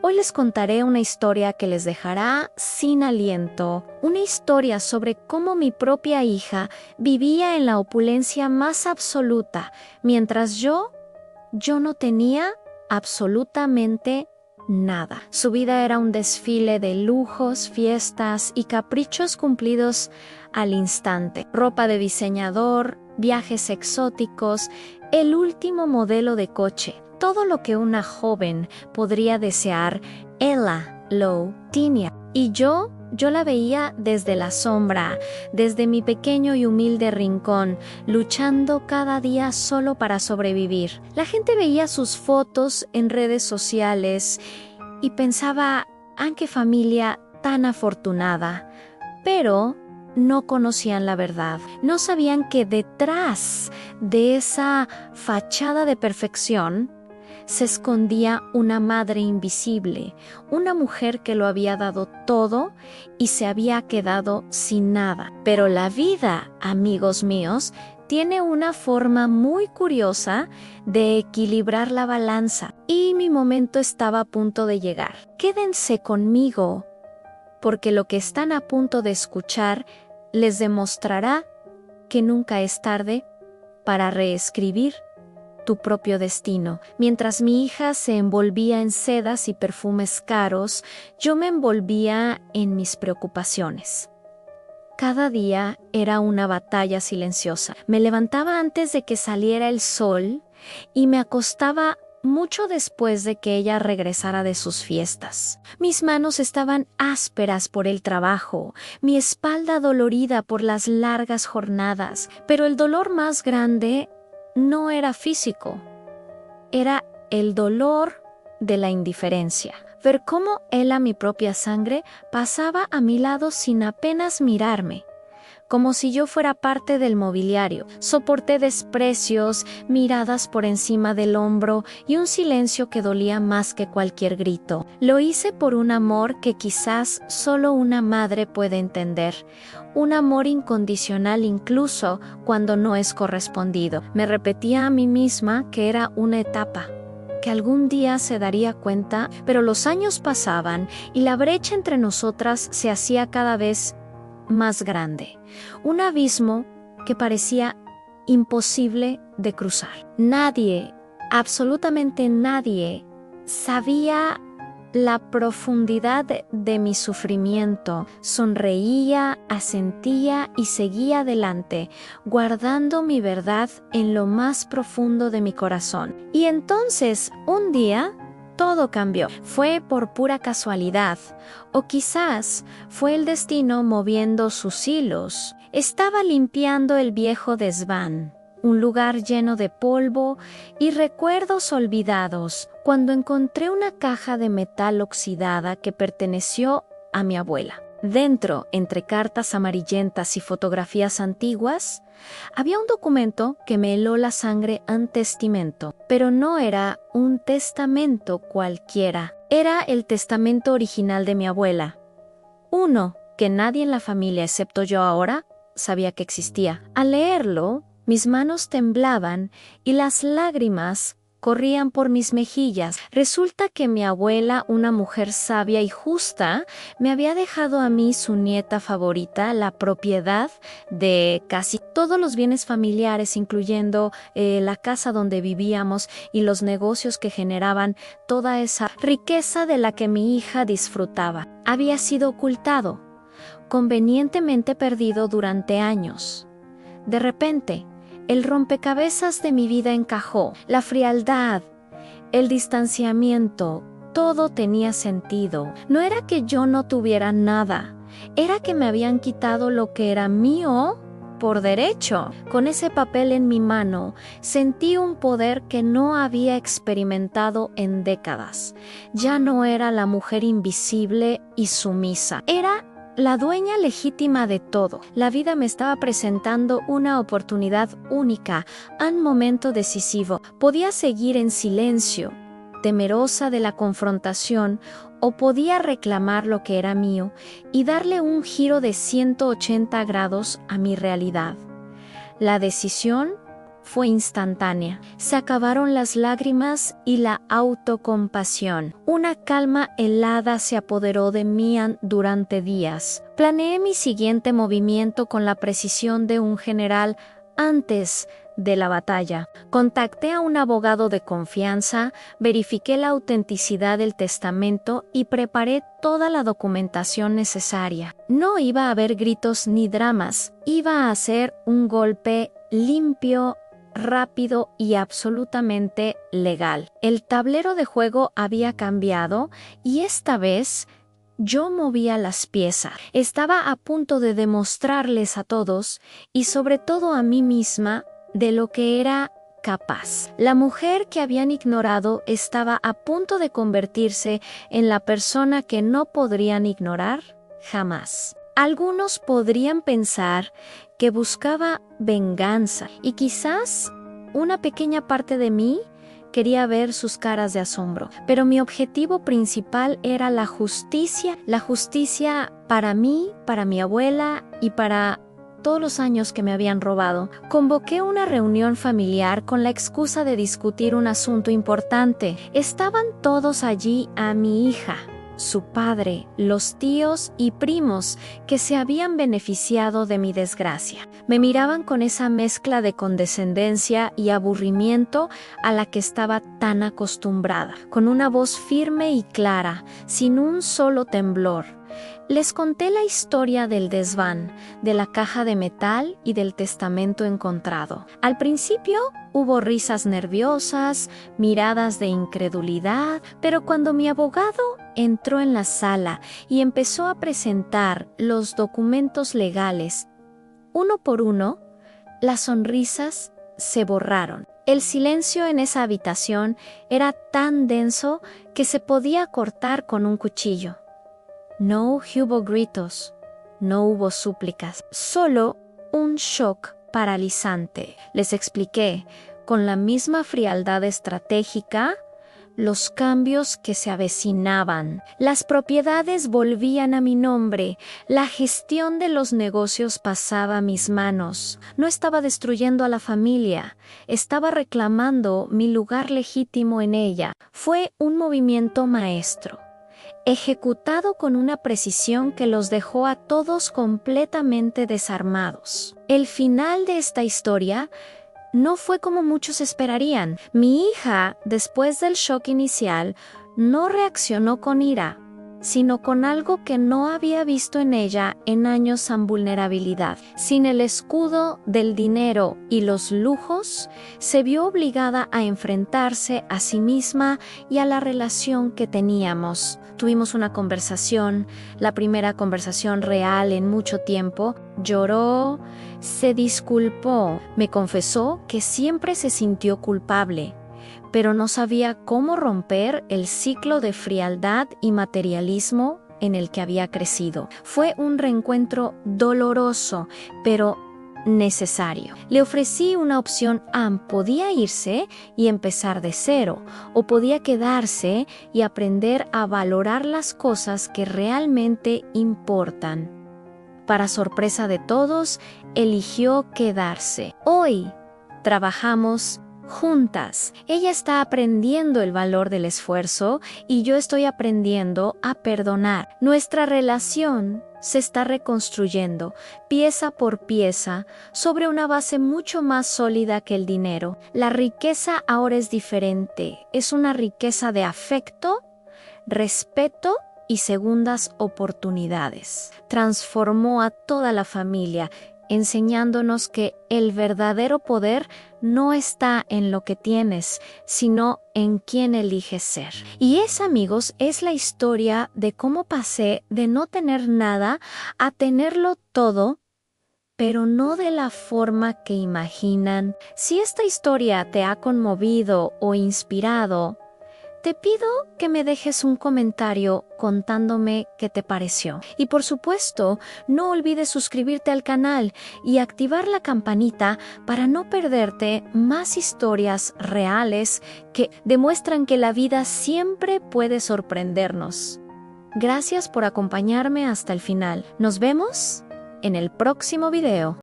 Hoy les contaré una historia que les dejará sin aliento, una historia sobre cómo mi propia hija vivía en la opulencia más absoluta, mientras yo no tenía absolutamente nada. Su vida era un desfile de lujos, fiestas y caprichos cumplidos al instante. Ropa de diseñador, viajes exóticos, el último modelo de coche. Todo lo que una joven podría desear, ella lo tenía. Y yo la veía desde la sombra, desde mi pequeño y humilde rincón, luchando cada día solo para sobrevivir. La gente veía sus fotos en redes sociales y pensaba, ¡ah, qué familia tan afortunada! Pero no conocían la verdad. No sabían que detrás de esa fachada de perfección se escondía una madre invisible, una mujer que lo había dado todo y se había quedado sin nada. Pero la vida, amigos míos, tiene una forma muy curiosa de equilibrar la balanza, y mi momento estaba a punto de llegar. Quédense conmigo, porque lo que están a punto de escuchar les demostrará que nunca es tarde para reescribir tu propio destino. Mientras mi hija se envolvía en sedas y perfumes caros, yo me envolvía en mis preocupaciones. Cada día era una batalla silenciosa. Me levantaba antes de que saliera el sol y me acostaba mucho después de que ella regresara de sus fiestas. Mis manos estaban ásperas por el trabajo, mi espalda dolorida por las largas jornadas, pero el dolor más grande no era físico, era el dolor de la indiferencia. Ver cómo mi propia sangre, pasaba a mi lado sin apenas mirarme, como si yo fuera parte del mobiliario. Soporté desprecios, miradas por encima del hombro y un silencio que dolía más que cualquier grito. Lo hice por un amor que quizás solo una madre puede entender, un amor incondicional incluso cuando no es correspondido. Me repetía a mí misma que era una etapa, que algún día se daría cuenta, pero los años pasaban y la brecha entre nosotras se hacía cada vez más grande, un abismo que parecía imposible de cruzar. Nadie, absolutamente nadie, sabía la profundidad de mi sufrimiento. Sonreía, asentía y seguía adelante, guardando mi verdad en lo más profundo de mi corazón. Y entonces, un día, todo cambió. Fue por pura casualidad, o quizás fue el destino moviendo sus hilos. Estaba limpiando el viejo desván, un lugar lleno de polvo y recuerdos olvidados, cuando encontré una caja de metal oxidada que perteneció a mi abuela. Dentro, entre cartas amarillentas y fotografías antiguas, había un documento que me heló la sangre ante testamento, pero no era un testamento cualquiera. Era el testamento original de mi abuela. Uno que nadie en la familia, excepto yo ahora, sabía que existía. Al leerlo, mis manos temblaban y las lágrimas corrían por mis mejillas. Resulta que mi abuela, una mujer sabia y justa, me había dejado a mí, su nieta favorita, la propiedad de casi todos los bienes familiares, incluyendo la casa donde vivíamos y los negocios que generaban toda esa riqueza de la que mi hija disfrutaba. Había sido ocultado, convenientemente perdido durante años. De repente, el rompecabezas de mi vida encajó. La frialdad, el distanciamiento, todo tenía sentido. No era que yo no tuviera nada, era que me habían quitado lo que era mío por derecho. Con ese papel en mi mano, sentí un poder que no había experimentado en décadas. Ya no era la mujer invisible y sumisa, era la dueña legítima de todo. La vida me estaba presentando una oportunidad única, un momento decisivo. Podía seguir en silencio, temerosa de la confrontación, o podía reclamar lo que era mío y darle un giro de 180 grados a mi realidad. La decisión fue instantánea. Se acabaron las lágrimas y la autocompasión. Una calma helada se apoderó de mí durante días. Planeé mi siguiente movimiento con la precisión de un general antes de la batalla. Contacté a un abogado de confianza, verifiqué la autenticidad del testamento y preparé toda la documentación necesaria. No iba a haber gritos ni dramas, iba a ser un golpe limpio, rápido y absolutamente legal. El tablero de juego había cambiado y esta vez yo movía las piezas. Estaba a punto de demostrarles a todos, y sobre todo a mí misma, de lo que era capaz. La mujer que habían ignorado estaba a punto de convertirse en la persona que no podrían ignorar jamás. Algunos podrían pensar que buscaba venganza, y quizás una pequeña parte de mí quería ver sus caras de asombro, pero mi objetivo principal era la justicia para mí, para mi abuela y para todos los años que me habían robado. Convoqué una reunión familiar con la excusa de discutir un asunto importante. Estaban todos allí a mi hija, su padre, los tíos y primos que se habían beneficiado de mi desgracia. Me miraban con esa mezcla de condescendencia y aburrimiento a la que estaba tan acostumbrada, con una voz firme y clara, sin un solo temblor. Les conté la historia del desván, de la caja de metal y del testamento encontrado. Al principio hubo risas nerviosas, miradas de incredulidad, pero cuando mi abogado entró en la sala y empezó a presentar los documentos legales, uno por uno, las sonrisas se borraron. El silencio en esa habitación era tan denso que se podía cortar con un cuchillo. No hubo gritos, no hubo súplicas, solo un shock paralizante. Les expliqué, con la misma frialdad estratégica, los cambios que se avecinaban. Las propiedades volvían a mi nombre, la gestión de los negocios pasaba a mis manos. No estaba destruyendo a la familia, estaba reclamando mi lugar legítimo en ella. Fue un movimiento maestro, ejecutado con una precisión que los dejó a todos completamente desarmados. El final de esta historia no fue como muchos esperarían. Mi hija, después del shock inicial, no reaccionó con ira, sino con algo que no había visto en ella en años sin vulnerabilidad. Sin el escudo del dinero y los lujos, se vio obligada a enfrentarse a sí misma y a la relación que teníamos. Tuvimos una conversación, la primera conversación real en mucho tiempo. Lloró, se disculpó, me confesó que siempre se sintió culpable, pero no sabía cómo romper el ciclo de frialdad y materialismo en el que había crecido. Fue un reencuentro doloroso, pero necesario. Le ofrecí una opción A: podía irse y empezar de cero, o podía quedarse y aprender a valorar las cosas que realmente importan. Para sorpresa de todos, eligió quedarse. Hoy trabajamos juntas. Ella está aprendiendo el valor del esfuerzo y yo estoy aprendiendo a perdonar. Nuestra relación se está reconstruyendo, pieza por pieza, sobre una base mucho más sólida que el dinero. La riqueza ahora es diferente. Es una riqueza de afecto, respeto y segundas oportunidades. Transformó a toda la familia, enseñándonos que el verdadero poder no está en lo que tienes, sino en quién eliges ser. Y esa, amigos, es la historia de cómo pasé de no tener nada a tenerlo todo, pero no de la forma que imaginan. Si esta historia te ha conmovido o inspirado, te pido que me dejes un comentario contándome qué te pareció. Y por supuesto, no olvides suscribirte al canal y activar la campanita para no perderte más historias reales que demuestran que la vida siempre puede sorprendernos. Gracias por acompañarme hasta el final. Nos vemos en el próximo video.